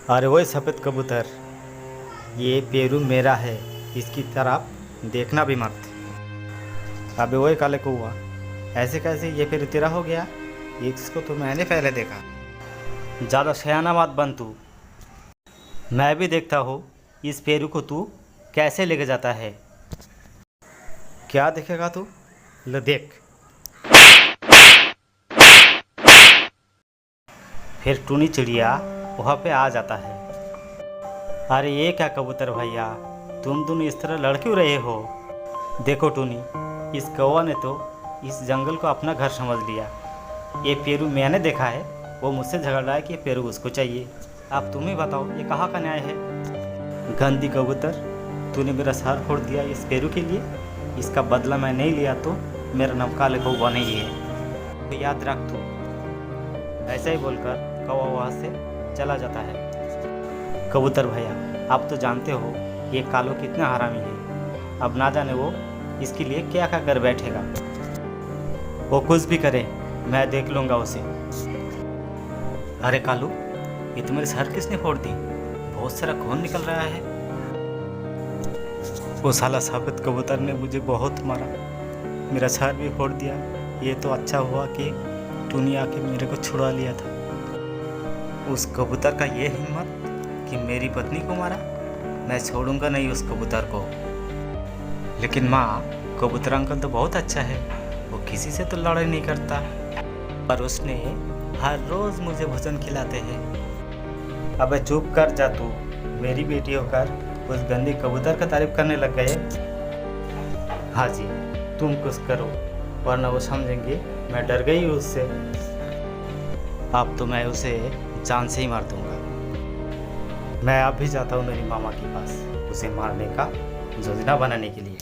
अरे वही सफ़ेद कबूतर, ये पेरू मेरा है, इसकी तरफ देखना भी मत। अबे वही काले कौआ, ऐसे कैसे ये पेरू तेरा हो गया? इसको तो मैंने पहले देखा। ज़्यादा शयाना मत बन तू। मैं भी देखता हूँ इस पेरू को तू कैसे लेके जाता है। क्या देखेगा तू? ले देख। फिर टूनी चिड़िया वहाँ पे आ जाता है। अरे ये क्या कबूतर भैया, तुम दोनों इस तरह लड़ क्यों रहे हो? देखो टूनी, इस कौवा ने तो इस जंगल को अपना घर समझ लिया। ये पेरू मैंने देखा है, वो मुझसे झगड़ रहा है कि ये पेरू उसको चाहिए। अब तुम ही बताओ ये कहाँ का न्याय है? गंदी कबूतर, तूने मेरा सर फोड़ दिया इस पेरू के लिए। इसका बदला मैं नहीं लिया तो मेरा नाम काले कौवा नहीं है, तो याद रख तू। ऐसा ही बोलकर कौवा वहाँ से चला जाता है। कबूतर भैया, आप तो जानते हो ये कालो कितना हरामी है। अब ना जाने वो इसके लिए क्या क्या कर बैठेगा। वो कुछ भी करे, मैं देख लूँगा उसे। अरे कालू, ये तुम्हारे सर किसने फोड़ दी? बहुत सारा खून निकल रहा है। वो साला सफ़ेद कबूतर ने मुझे बहुत मारा, मेरा सर भी फोड़ दिया। ये तो अच्छा हुआ कि टूनी आके मेरे को छुड़ा लिया था। उस कबूतर का ये हिम्मत कि मेरी पत्नी को मारा। मैं छोड़ूंगा नहीं उस कबूतर को। लेकिन माँ, कबूतर अंकल तो बहुत अच्छा है, वो किसी से तो लड़ाई नहीं करता, पर उसने हर रोज़ मुझे भोजन खिलाते हैं। अबे चुप कर जा तू, मेरी बेटी होकर उस गंदी कबूतर का तारीफ करने लग गए। हाँ जी, तुम कुछ करो वरना वो समझेंगे मैं डर गई हूँ उससे। अब तो मैं उसे जान से ही मार दूंगा। मैं अब भी जाता हूँ मेरी मामा के पास उसे मारने का योजना बनाने के लिए।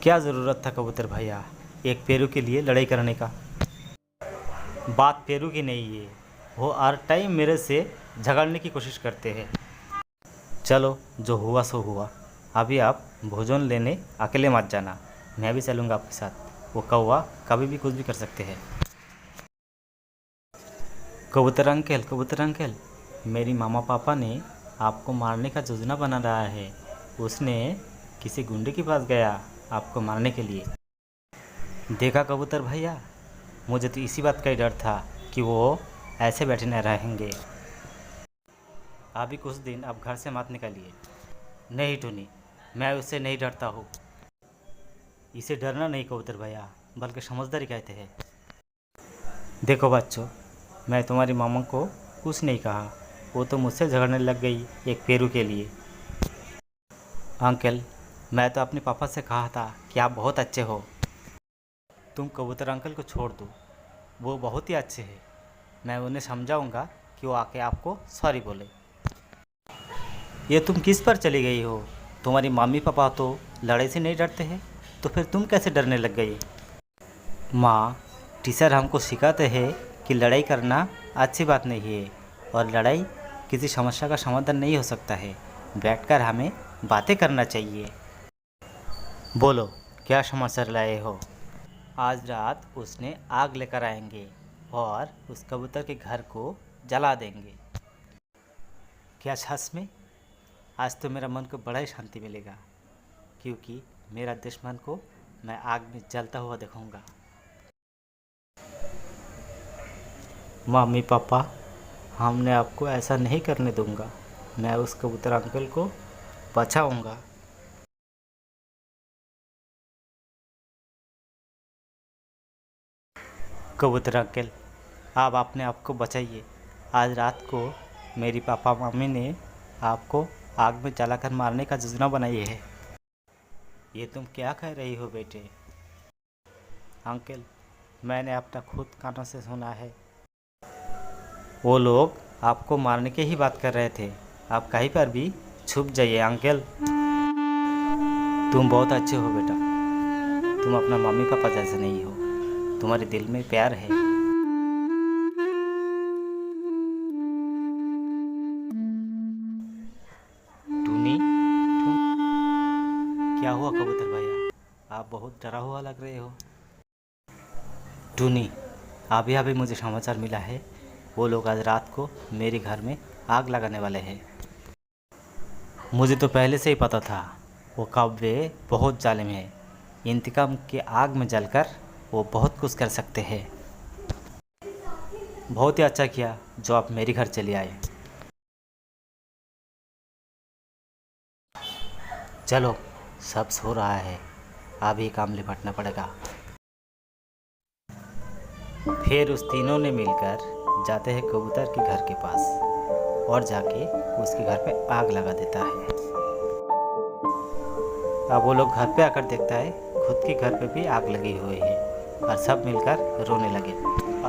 क्या ज़रूरत था कबूतर भैया एक पेरू के लिए लड़ाई करने का? बात पेरू की नहीं है, वो हर टाइम मेरे से झगड़ने की कोशिश करते हैं। चलो जो हुआ सो हुआ। अभी आप भोजन लेने अकेले मत जाना, मैं भी चलूँगा आपके साथ। वो कौवा कभी भी कुछ भी कर सकते हैं। कबूतर अंकल, मेरी मामा पापा ने आपको मारने का योजना बना रहा है। उसने किसी गुंडे के पास गया आपको मारने के लिए। देखा कबूतर भैया, मुझे तो इसी बात का ही डर था कि वो ऐसे बैठे न रहेंगे। अभी कुछ दिन आप घर से मत निकलिए। नहीं टूनी, मैं उससे नहीं डरता हूँ। इसे डरना नहीं कबूतर भैया, बल्कि समझदारी कहते हैं। देखो बच्चों, मैं तुम्हारी मामा को कुछ नहीं कहा, वो तो मुझसे झगड़ने लग गई एक पेरू के लिए। अंकल, मैं तो अपने पापा से कहा था कि आप बहुत अच्छे हो। तुम कबूतर अंकल को छोड़ दो, वो बहुत ही अच्छे हैं। मैं उन्हें समझाऊंगा कि वो आके आपको सॉरी बोले। ये तुम किस पर चली गई हो? तुम्हारी मम्मी पापा तो लड़ाई से नहीं डरते हैं, तो फिर तुम कैसे डरने लग गई? माँ, टीचर हमको सिखाते हैं कि लड़ाई करना अच्छी बात नहीं है और लड़ाई किसी समस्या का समाधान नहीं हो सकता है। बैठकर हमें बातें करना चाहिए। बोलो, क्या समस्या लाए हो? आज रात उसने आग लेकर आएंगे और उस कबूतर के घर को जला देंगे। क्या सच में? आज तो मेरा मन को बड़ा ही शांति मिलेगा, क्योंकि मेरा दुश्मन को मैं आग में जलता हुआ देखूंगा। मम्मी पापा, हमने आपको ऐसा नहीं करने दूंगा। मैं उस कबूतर अंकल को बचाऊंगा। कबूतर अंकल, आप अपने आप को बचाइए। आज रात को मेरी पापा मम्मी ने आपको आग में जलाकर मारने का योजना बनाई है। ये तुम क्या कह रही हो बेटे? अंकल, मैंने अपना खुद कानों से सुना है। वो लोग आपको मारने की ही बात कर रहे थे। आप कहीं पर भी छुप जाइए अंकल। तुम बहुत अच्छे हो बेटा, तुम अपना मम्मी पापा जैसे नहीं हो, तुम्हारे दिल में प्यार है। टूनी, क्या हुआ कबूतर भैया? आप बहुत डरा हुआ लग रहे हो। टूनी, अभी अभी मुझे समाचार मिला है, वो लोग आज रात को मेरे घर में आग लगाने वाले हैं। मुझे तो पहले से ही पता था, वो कौवे बहुत जालिम है। इंतकाम की आग में जलकर वो बहुत कुछ कर सकते हैं। बहुत ही अच्छा किया जो आप मेरे घर चले आए। चलो, सब सो रहा है, अभी काम निपटना पड़ेगा। फिर उस तीनों ने मिलकर जाते हैं कबूतर के घर के पास और जाके उसके घर पे आग लगा देता है। अब वो लोग घर पे आकर देखता है खुद के घर पे भी आग लगी हुई है और सब मिलकर रोने लगे।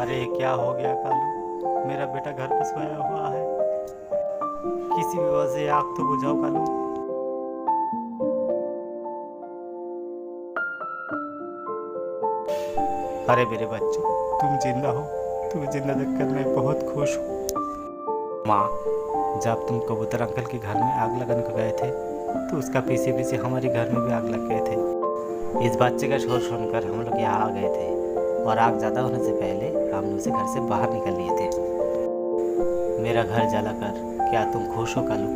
अरे क्या हो गया कालू, मेरा बेटा घर पे सोया हुआ है, किसी भी वजह से आग तो बुझाओ कालू। अरे मेरे बच्चों, तुम जिंदा हो, तुम्हें जिंदा देखकर मैं बहुत खुश हूँ। माँ, जब तुम कबूतर अंकल के घर में आग लगाने को गए थे तो उसका पीछे पीछे हमारे घर में भी आग लग गए थे। इस बच्चे का शोर सुनकर हम लोग यहाँ आ गए थे और आग ज़्यादा होने से पहले हमने उसे घर से बाहर निकल लिए थे। मेरा घर जलाकर क्या तुम खुश हो कालू?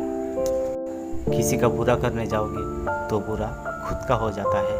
किसी का बुरा करने जाओगे तो बुरा खुद का हो जाता है।